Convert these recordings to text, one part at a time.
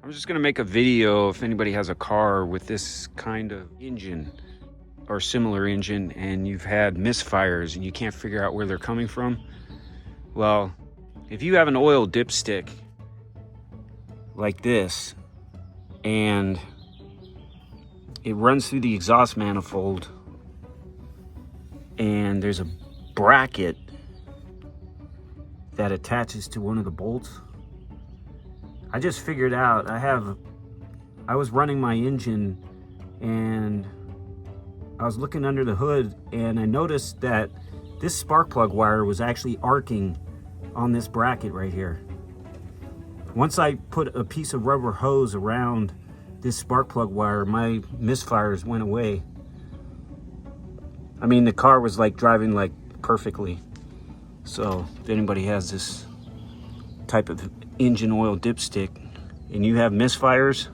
I'm just gonna make a video if anybody has a car with this kind of engine or similar engine and you've had misfires and you can't figure out where they're coming from. Well, if you have an oil dipstick like this and it runs through the exhaust manifold and there's a bracket that attaches to one of the bolts, I just figured out I was running my engine and I was looking under the hood and I noticed that this spark plug wire was actually arcing on this bracket right here. Once I put a piece of rubber hose around this spark plug wire, my misfires went away. I mean, the car was like driving like perfectly. So if anybody has this type of engine oil dipstick and you have misfires,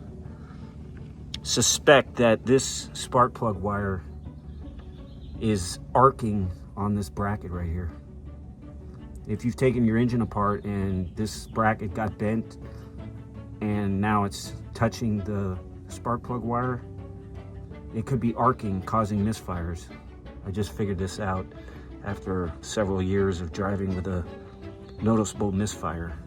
suspect that this spark plug wire is arcing on this bracket right here. If you've taken your engine apart and this bracket got bent and now it's touching the spark plug wire, it could be arcing, causing misfires. I just figured this out after several years of driving with a noticeable misfire.